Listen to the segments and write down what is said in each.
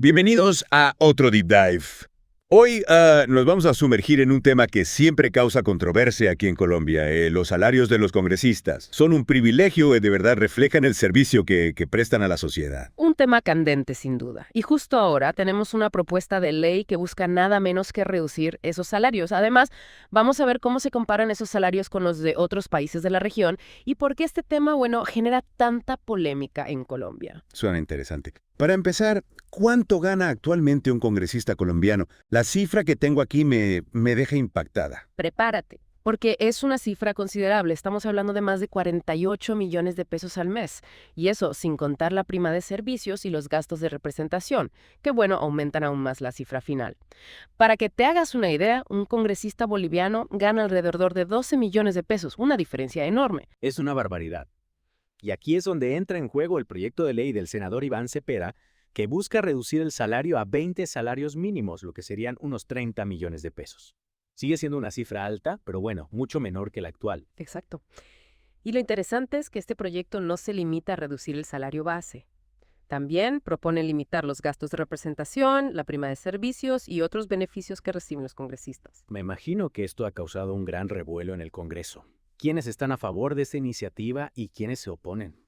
Bienvenidos a otro Deep Dive. Hoy nos vamos a sumergir en un tema que siempre causa controversia aquí en Colombia. Los salarios de los congresistas son un privilegio y de verdad reflejan el servicio que prestan a la sociedad. Un tema candente, sin duda. Y justo ahora tenemos una propuesta de ley que busca nada menos que reducir esos salarios. Además, vamos a ver cómo se comparan esos salarios con los de otros países de la región y por qué este tema, genera tanta polémica en Colombia. Suena interesante. Para empezar, ¿cuánto gana actualmente un congresista colombiano? La cifra que tengo aquí me deja impactada. Prepárate, porque es una cifra considerable. Estamos hablando de más de 48 millones de pesos al mes. Y eso sin contar la prima de servicios y los gastos de representación, que aumentan aún más la cifra final. Para que te hagas una idea, un congresista boliviano gana alrededor de 12 millones de pesos, una diferencia enorme. Es una barbaridad. Y aquí es donde entra en juego el proyecto de ley del senador Iván Cepeda, que busca reducir el salario a 20 salarios mínimos, lo que serían unos 30 millones de pesos. Sigue siendo una cifra alta, pero mucho menor que la actual. Exacto. Y lo interesante es que este proyecto no se limita a reducir el salario base. También propone limitar los gastos de representación, la prima de servicios y otros beneficios que reciben los congresistas. Me imagino que esto ha causado un gran revuelo en el Congreso. ¿Quiénes están a favor de esta iniciativa y quiénes se oponen?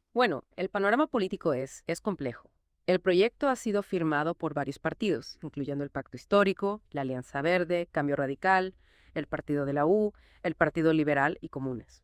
El panorama político es complejo. El proyecto ha sido firmado por varios partidos, incluyendo el Pacto Histórico, la Alianza Verde, Cambio Radical, el Partido de la U, el Partido Liberal y Comunes.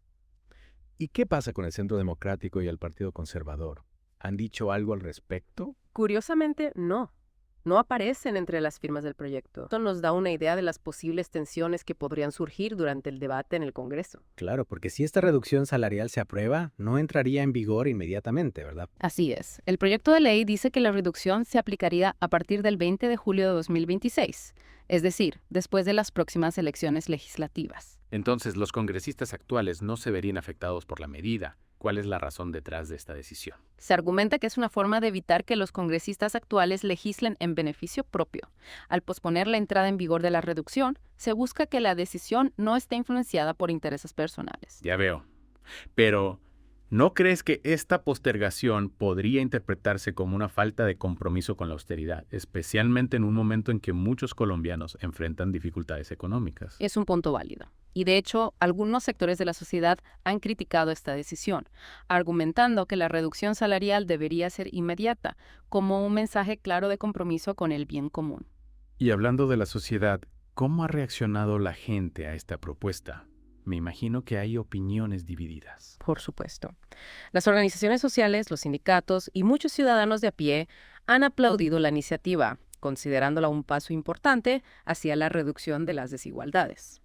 ¿Y qué pasa con el Centro Democrático y el Partido Conservador? ¿Han dicho algo al respecto? Curiosamente, no aparecen entre las firmas del proyecto. Esto nos da una idea de las posibles tensiones que podrían surgir durante el debate en el Congreso. Claro, porque si esta reducción salarial se aprueba, no entraría en vigor inmediatamente, ¿verdad? Así es. El proyecto de ley dice que la reducción se aplicaría a partir del 20 de julio de 2026, es decir, después de las próximas elecciones legislativas. Entonces, los congresistas actuales no se verían afectados por la medida. ¿Cuál es la razón detrás de esta decisión? Se argumenta que es una forma de evitar que los congresistas actuales legislen en beneficio propio. Al posponer la entrada en vigor de la reducción, se busca que la decisión no esté influenciada por intereses personales. Ya veo. Pero, ¿no crees que esta postergación podría interpretarse como una falta de compromiso con la austeridad, especialmente en un momento en que muchos colombianos enfrentan dificultades económicas? Es un punto válido. Y de hecho, algunos sectores de la sociedad han criticado esta decisión, argumentando que la reducción salarial debería ser inmediata, como un mensaje claro de compromiso con el bien común. Y hablando de la sociedad, ¿cómo ha reaccionado la gente a esta propuesta? Me imagino que hay opiniones divididas. Por supuesto. Las organizaciones sociales, los sindicatos y muchos ciudadanos de a pie han aplaudido la iniciativa, considerándola un paso importante hacia la reducción de las desigualdades.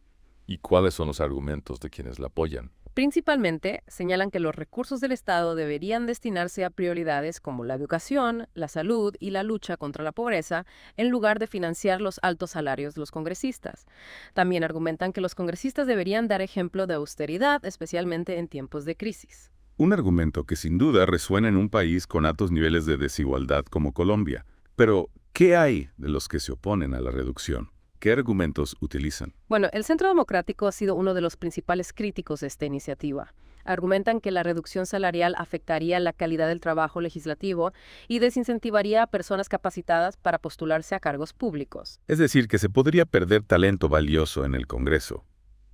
¿Y cuáles son los argumentos de quienes la apoyan? Principalmente, señalan que los recursos del Estado deberían destinarse a prioridades como la educación, la salud y la lucha contra la pobreza, en lugar de financiar los altos salarios de los congresistas. También argumentan que los congresistas deberían dar ejemplo de austeridad, especialmente en tiempos de crisis. Un argumento que sin duda resuena en un país con altos niveles de desigualdad como Colombia. Pero, ¿qué hay de los que se oponen a la reducción? ¿Qué argumentos utilizan? El Centro Democrático ha sido uno de los principales críticos de esta iniciativa. Argumentan que la reducción salarial afectaría la calidad del trabajo legislativo y desincentivaría a personas capacitadas para postularse a cargos públicos. Es decir, que se podría perder talento valioso en el Congreso.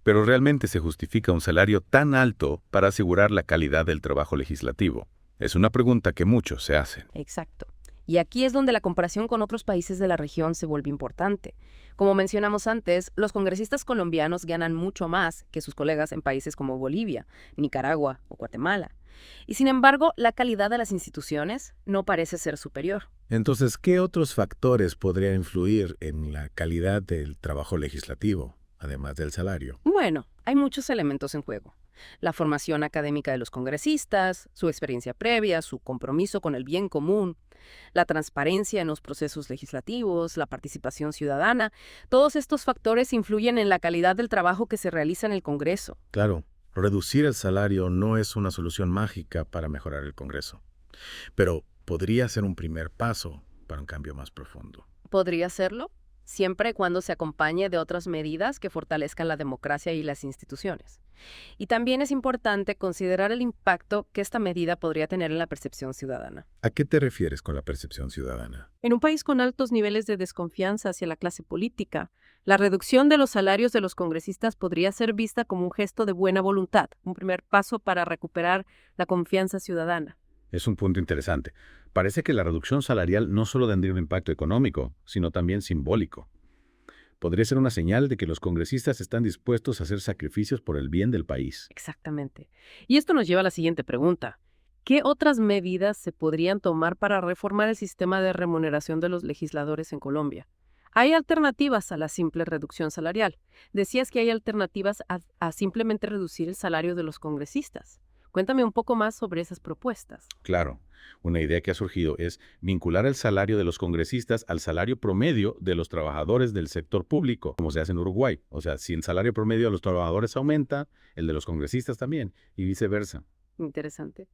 Pero ¿realmente se justifica un salario tan alto para asegurar la calidad del trabajo legislativo? Es una pregunta que muchos se hacen. Exacto. Y aquí es donde la comparación con otros países de la región se vuelve importante. Como mencionamos antes, los congresistas colombianos ganan mucho más que sus colegas en países como Bolivia, Nicaragua o Guatemala. Y sin embargo, la calidad de las instituciones no parece ser superior. Entonces, ¿qué otros factores podrían influir en la calidad del trabajo legislativo, además del salario? Hay muchos elementos en juego. La formación académica de los congresistas, su experiencia previa, su compromiso con el bien común, la transparencia en los procesos legislativos, la participación ciudadana. Todos estos factores influyen en la calidad del trabajo que se realiza en el Congreso. Claro, reducir el salario no es una solución mágica para mejorar el Congreso, pero podría ser un primer paso para un cambio más profundo. ¿Podría serlo? siempre y cuando se acompañe de otras medidas que fortalezcan la democracia y las instituciones. Y también es importante considerar el impacto que esta medida podría tener en la percepción ciudadana. ¿A qué te refieres con la percepción ciudadana? En un país con altos niveles de desconfianza hacia la clase política, la reducción de los salarios de los congresistas podría ser vista como un gesto de buena voluntad, un primer paso para recuperar la confianza ciudadana. Es un punto interesante. Parece que la reducción salarial no solo tendría un impacto económico, sino también simbólico. Podría ser una señal de que los congresistas están dispuestos a hacer sacrificios por el bien del país. Exactamente. Y esto nos lleva a la siguiente pregunta. ¿Qué otras medidas se podrían tomar para reformar el sistema de remuneración de los legisladores en Colombia? Hay alternativas a la simple reducción salarial. Decías que hay alternativas a simplemente reducir el salario de los congresistas. Cuéntame un poco más sobre esas propuestas. Claro, una idea que ha surgido es vincular el salario de los congresistas al salario promedio de los trabajadores del sector público, como se hace en Uruguay. O sea, si el salario promedio de los trabajadores aumenta, el de los congresistas también, y viceversa. Interesante.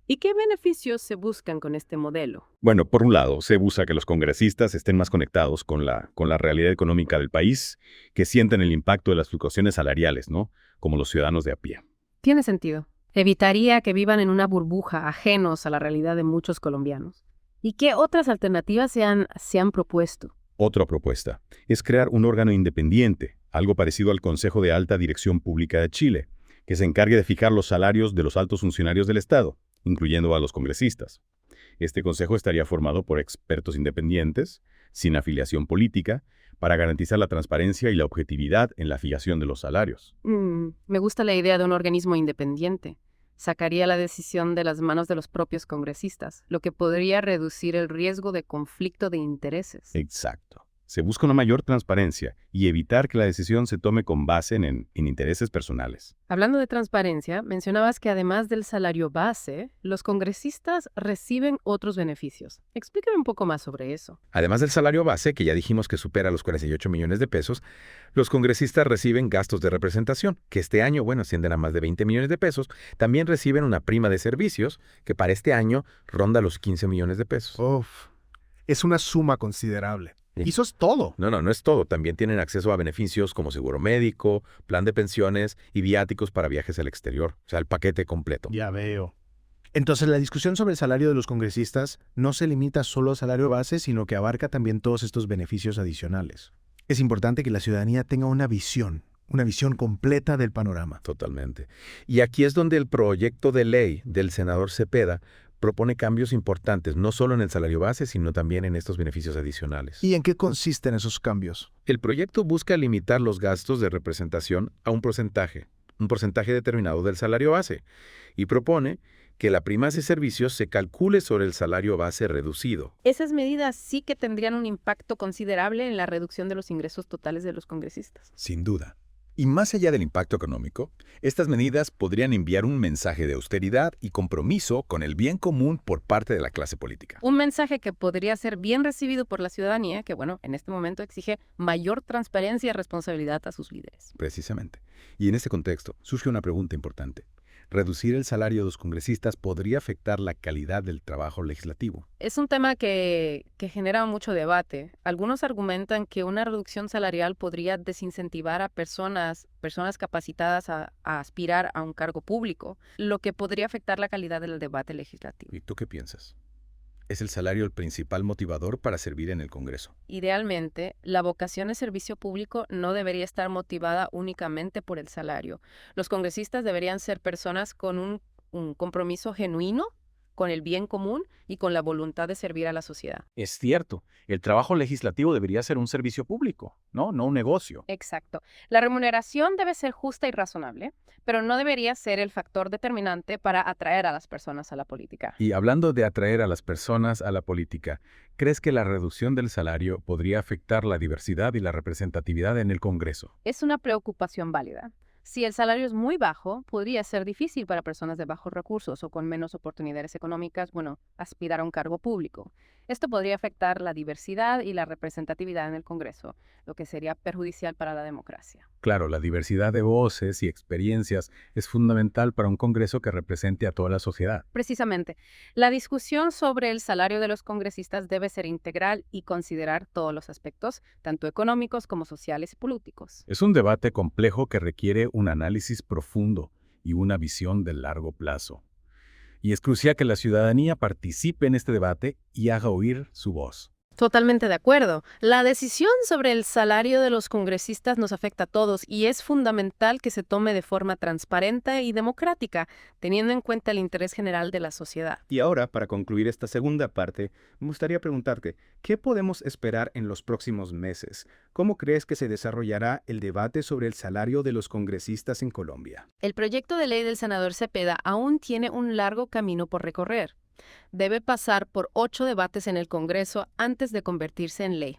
¿Y qué beneficios se buscan con este modelo? Bueno, por un lado, se busca que los congresistas estén más conectados con la realidad económica del país, que sientan el impacto de las fluctuaciones salariales, ¿no? Como los ciudadanos de a pie. Tiene sentido. Evitaría que vivan en una burbuja, ajenos a la realidad de muchos colombianos. ¿Y qué otras alternativas se han propuesto? Otra propuesta es crear un órgano independiente, algo parecido al Consejo de Alta Dirección Pública de Chile, que se encargue de fijar los salarios de los altos funcionarios del Estado, incluyendo a los congresistas. Este consejo estaría formado por expertos independientes, sin afiliación política, para garantizar la transparencia y la objetividad en la fijación de los salarios. Me gusta la idea de un organismo independiente. Sacaría la decisión de las manos de los propios congresistas, lo que podría reducir el riesgo de conflicto de intereses. Exacto. Se busca una mayor transparencia y evitar que la decisión se tome con base en intereses personales. Hablando de transparencia, mencionabas que además del salario base, los congresistas reciben otros beneficios. Explícame un poco más sobre eso. Además del salario base, que ya dijimos que supera los 48 millones de pesos, los congresistas reciben gastos de representación, que este año, ascienden a más de 20 millones de pesos. También reciben una prima de servicios, que para este año ronda los 15 millones de pesos. Uf, es una suma considerable. Sí. Y eso es todo. No es todo. También tienen acceso a beneficios como seguro médico, plan de pensiones y viáticos para viajes al exterior. O sea, el paquete completo. Ya veo. Entonces, la discusión sobre el salario de los congresistas no se limita solo al salario base, sino que abarca también todos estos beneficios adicionales. Es importante que la ciudadanía tenga una visión completa del panorama. Totalmente. Y aquí es donde el proyecto de ley del senador Cepeda propone cambios importantes, no solo en el salario base, sino también en estos beneficios adicionales. ¿Y en qué consisten esos cambios? El proyecto busca limitar los gastos de representación a un porcentaje determinado del salario base, y propone que la prima de servicios se calcule sobre el salario base reducido. Esas medidas sí que tendrían un impacto considerable en la reducción de los ingresos totales de los congresistas. Sin duda. Y más allá del impacto económico, estas medidas podrían enviar un mensaje de austeridad y compromiso con el bien común por parte de la clase política. Un mensaje que podría ser bien recibido por la ciudadanía, que en este momento exige mayor transparencia y responsabilidad a sus líderes. Precisamente. Y en este contexto surge una pregunta importante. ¿Reducir el salario de los congresistas podría afectar la calidad del trabajo legislativo? Es un tema que genera mucho debate. Algunos argumentan que una reducción salarial podría desincentivar a personas capacitadas a aspirar a un cargo público, lo que podría afectar la calidad del debate legislativo. ¿Y tú qué piensas? ¿Es el salario el principal motivador para servir en el Congreso? Idealmente, la vocación de servicio público no debería estar motivada únicamente por el salario. Los congresistas deberían ser personas con un compromiso genuino con el bien común y con la voluntad de servir a la sociedad. Es cierto, el trabajo legislativo debería ser un servicio público, no un negocio. Exacto. La remuneración debe ser justa y razonable, pero no debería ser el factor determinante para atraer a las personas a la política. Y hablando de atraer a las personas a la política, ¿crees que la reducción del salario podría afectar la diversidad y la representatividad en el Congreso? Es una preocupación válida. Si el salario es muy bajo, podría ser difícil para personas de bajos recursos o con menos oportunidades económicas, aspirar a un cargo público. Esto podría afectar la diversidad y la representatividad en el Congreso, lo que sería perjudicial para la democracia. Claro, la diversidad de voces y experiencias es fundamental para un Congreso que represente a toda la sociedad. Precisamente, la discusión sobre el salario de los congresistas debe ser integral y considerar todos los aspectos, tanto económicos como sociales y políticos. Es un debate complejo que requiere un análisis profundo y una visión de largo plazo. Y es crucial que la ciudadanía participe en este debate y haga oír su voz. Totalmente de acuerdo. La decisión sobre el salario de los congresistas nos afecta a todos y es fundamental que se tome de forma transparente y democrática, teniendo en cuenta el interés general de la sociedad. Y ahora, para concluir esta segunda parte, me gustaría preguntarte, ¿qué podemos esperar en los próximos meses? ¿Cómo crees que se desarrollará el debate sobre el salario de los congresistas en Colombia? El proyecto de ley del senador Cepeda aún tiene un largo camino por recorrer. Debe pasar por 8 debates en el Congreso antes de convertirse en ley.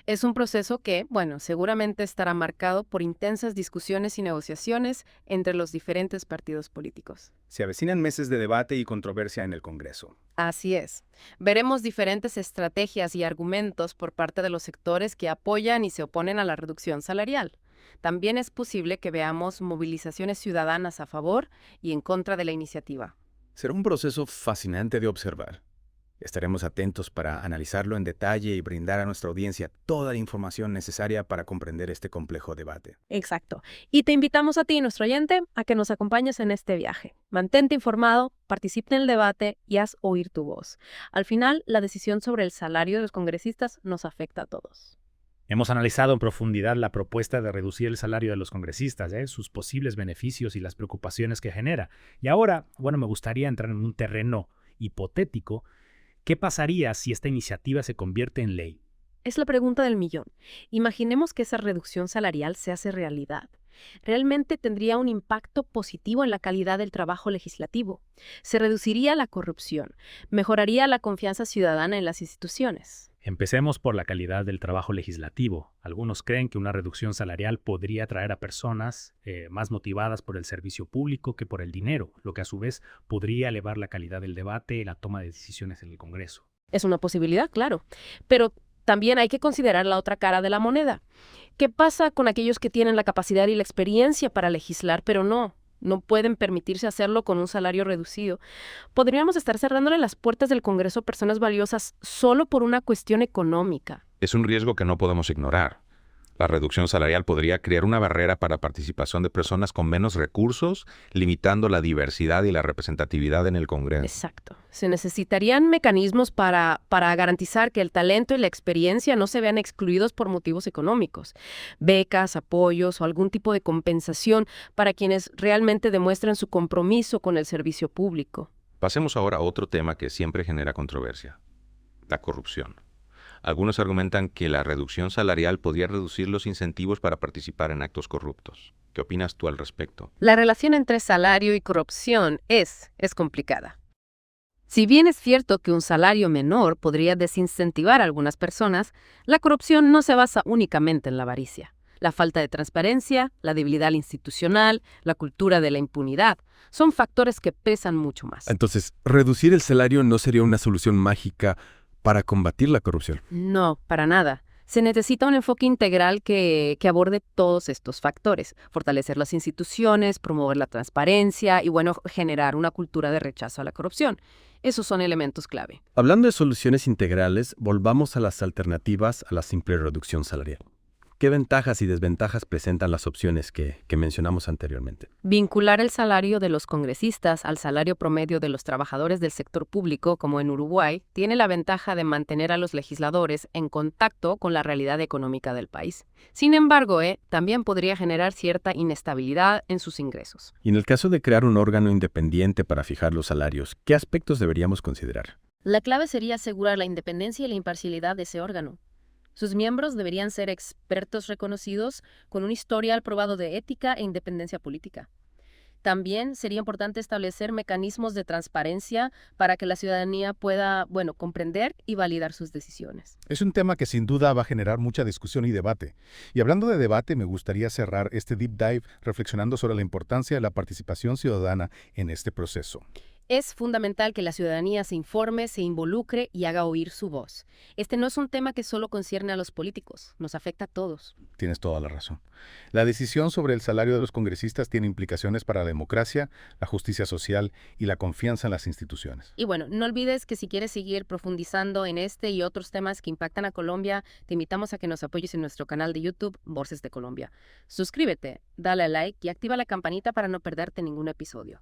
Es un proceso que, seguramente estará marcado por intensas discusiones y negociaciones entre los diferentes partidos políticos. Se avecinan meses de debate y controversia en el Congreso. Así es. Veremos diferentes estrategias y argumentos por parte de los sectores que apoyan y se oponen a la reducción salarial. También es posible que veamos movilizaciones ciudadanas a favor y en contra de la iniciativa. Será un proceso fascinante de observar. Estaremos atentos para analizarlo en detalle y brindar a nuestra audiencia toda la información necesaria para comprender este complejo debate. Exacto. Y te invitamos a ti, nuestro oyente, a que nos acompañes en este viaje. Mantente informado, participa en el debate y haz oír tu voz. Al final, la decisión sobre el salario de los congresistas nos afecta a todos. Hemos analizado en profundidad la propuesta de reducir el salario de los congresistas, sus posibles beneficios y las preocupaciones que genera. Y ahora, me gustaría entrar en un terreno hipotético. ¿Qué pasaría si esta iniciativa se convierte en ley? Es la pregunta del millón. Imaginemos que esa reducción salarial se hace realidad. Realmente tendría un impacto positivo en la calidad del trabajo legislativo. Se reduciría la corrupción, mejoraría la confianza ciudadana en las instituciones. Empecemos por la calidad del trabajo legislativo. Algunos creen que una reducción salarial podría atraer a personas más motivadas por el servicio público que por el dinero, lo que a su vez podría elevar la calidad del debate y la toma de decisiones en el Congreso. Es una posibilidad, claro, pero también hay que considerar la otra cara de la moneda. ¿Qué pasa con aquellos que tienen la capacidad y la experiencia para legislar, pero no pueden permitirse hacerlo con un salario reducido? Podríamos estar cerrándole las puertas del Congreso a personas valiosas solo por una cuestión económica. Es un riesgo que no podemos ignorar. La reducción salarial podría crear una barrera para participación de personas con menos recursos, limitando la diversidad y la representatividad en el Congreso. Exacto. Se necesitarían mecanismos para garantizar que el talento y la experiencia no se vean excluidos por motivos económicos. Becas, apoyos o algún tipo de compensación para quienes realmente demuestren su compromiso con el servicio público. Pasemos ahora a otro tema que siempre genera controversia: la corrupción. Algunos argumentan que la reducción salarial podría reducir los incentivos para participar en actos corruptos. ¿Qué opinas tú al respecto? La relación entre salario y corrupción es complicada. Si bien es cierto que un salario menor podría desincentivar a algunas personas, la corrupción no se basa únicamente en la avaricia. La falta de transparencia, la debilidad institucional, la cultura de la impunidad, son factores que pesan mucho más. Entonces, ¿reducir el salario no sería una solución mágica para combatir la corrupción? No, para nada. Se necesita un enfoque integral que aborde todos estos factores. Fortalecer las instituciones, promover la transparencia y, generar una cultura de rechazo a la corrupción. Esos son elementos clave. Hablando de soluciones integrales, volvamos a las alternativas a la simple reducción salarial. ¿Qué ventajas y desventajas presentan las opciones que mencionamos anteriormente? Vincular el salario de los congresistas al salario promedio de los trabajadores del sector público, como en Uruguay, tiene la ventaja de mantener a los legisladores en contacto con la realidad económica del país. Sin embargo, también podría generar cierta inestabilidad en sus ingresos. Y en el caso de crear un órgano independiente para fijar los salarios, ¿qué aspectos deberíamos considerar? La clave sería asegurar la independencia y la imparcialidad de ese órgano. Sus miembros deberían ser expertos reconocidos con un historial probado de ética e independencia política. También sería importante establecer mecanismos de transparencia para que la ciudadanía pueda, comprender y validar sus decisiones. Es un tema que sin duda va a generar mucha discusión y debate. Y hablando de debate, me gustaría cerrar este deep dive reflexionando sobre la importancia de la participación ciudadana en este proceso. Es fundamental que la ciudadanía se informe, se involucre y haga oír su voz. Este no es un tema que solo concierne a los políticos, nos afecta a todos. Tienes toda la razón. La decisión sobre el salario de los congresistas tiene implicaciones para la democracia, la justicia social y la confianza en las instituciones. Y bueno, no olvides que si quieres seguir profundizando en este y otros temas que impactan a Colombia, te invitamos a que nos apoyes en nuestro canal de YouTube, Voces de Colombia. Suscríbete, dale a like y activa la campanita para no perderte ningún episodio.